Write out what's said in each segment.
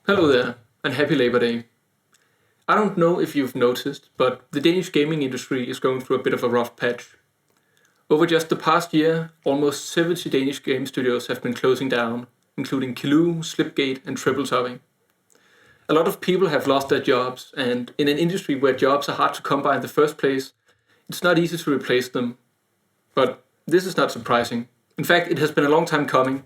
Hello there, and happy Labor Day. I don't know if you've noticed, but the Danish gaming industry is going through a bit of a rough patch. Over just the past year, almost 70 Danish game studios have been closing down, including Kiloo, Slipgate, and Triple Topping. A lot of people have lost their jobs, and in an industry where jobs are hard to come by in the first place, it's not easy to replace them. But this is not surprising. In fact, it has been a long time coming.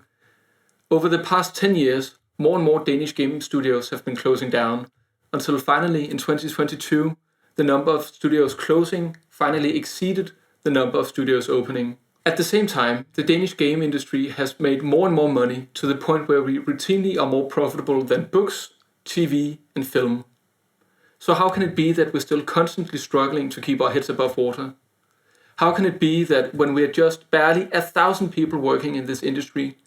Over the past 10 years, more and more Danish game studios have been closing down, until finally in 2022, the number of studios closing finally exceeded the number of studios opening. At the same time, the Danish game industry has made more and more money to the point where we routinely are more profitable than books, TV, and film. So how can it be that we're still constantly struggling to keep our heads above water? How can it be that when we're just barely 1,000 people working in this industry,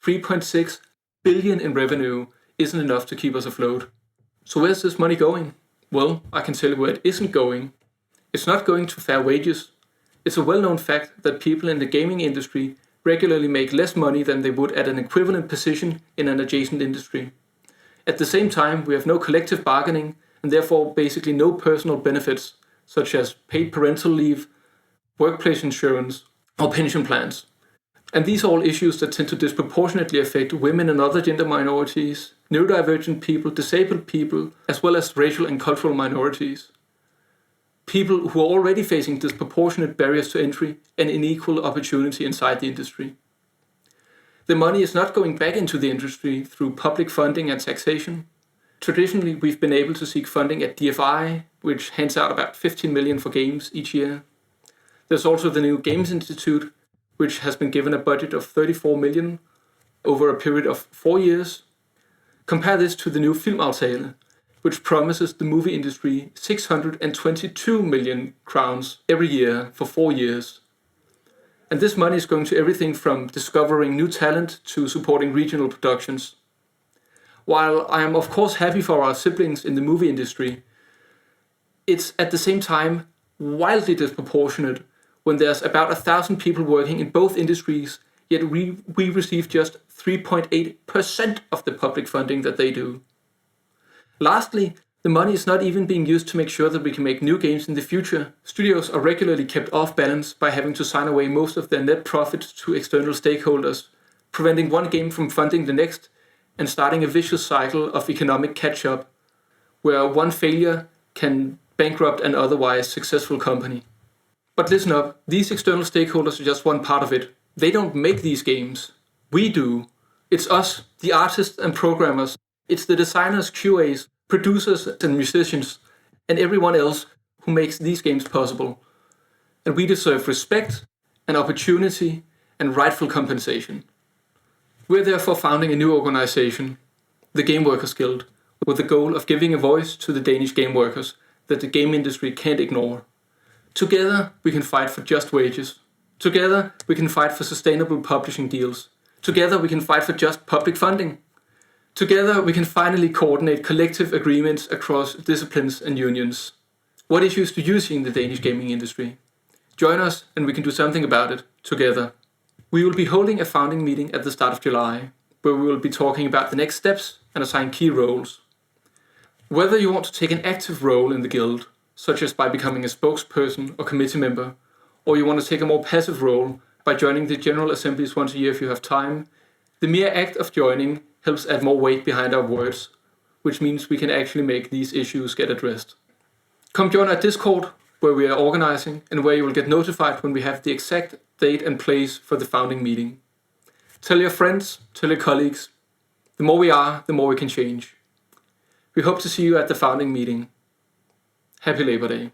3.6 billion in revenue isn't enough to keep us afloat? So where's this money going? Well, I can tell you where it isn't going. It's not going to fair wages. It's a well-known fact that people in the gaming industry regularly make less money than they would at an equivalent position in an adjacent industry. At the same time, we have no collective bargaining and therefore basically no personal benefits, such as paid parental leave, workplace insurance, or pension plans. And these are all issues that tend to disproportionately affect women and other gender minorities, neurodivergent people, disabled people, as well as racial and cultural minorities. People who are already facing disproportionate barriers to entry and unequal opportunity inside the industry. The money is not going back into the industry through public funding and taxation. Traditionally, we've been able to seek funding at DFI, which hands out about 15 million for games each year. There's also the new Games Institute, which has been given a budget of 34 million over a period of 4 years. Compare this to the new Filmaftale, which promises the movie industry 622 million crowns every year for 4 years. And this money is going to everything from discovering new talent to supporting regional productions. While I am of course happy for our siblings in the movie industry, it's at the same time wildly disproportionate when there's about 1,000 people working in both industries, yet we receive just 3.8% of the public funding that they do. Lastly, the money is not even being used to make sure that we can make new games in the future. Studios are regularly kept off balance by having to sign away most of their net profits to external stakeholders, preventing one game from funding the next and starting a vicious cycle of economic catch-up, where one failure can bankrupt an otherwise successful company. But listen up, these external stakeholders are just one part of it. They don't make these games. We do. It's us, the artists and programmers. It's the designers, QAs, producers and musicians, and everyone else who makes these games possible. And we deserve respect and opportunity and rightful compensation. We're therefore founding a new organization, the Game Workers Guild, with the goal of giving a voice to the Danish game workers that the game industry can't ignore. Together, we can fight for just wages. Together, we can fight for sustainable publishing deals. Together, we can fight for just public funding. Together, we can finally coordinate collective agreements across disciplines and unions. What issues do you see in the Danish gaming industry? Join us and we can do something about it, together. We will be holding a founding meeting at the start of July, where we will be talking about the next steps and assign key roles. Whether you want to take an active role in the guild, such as by becoming a spokesperson or committee member, or you want to take a more passive role by joining the General Assemblies once a year if you have time, the mere act of joining helps add more weight behind our words, which means we can actually make these issues get addressed. Come join our Discord, where we are organizing and where you will get notified when we have the exact date and place for the founding meeting. Tell your friends, tell your colleagues. The more we are, the more we can change. We hope to see you at the founding meeting. Happy Labor Day.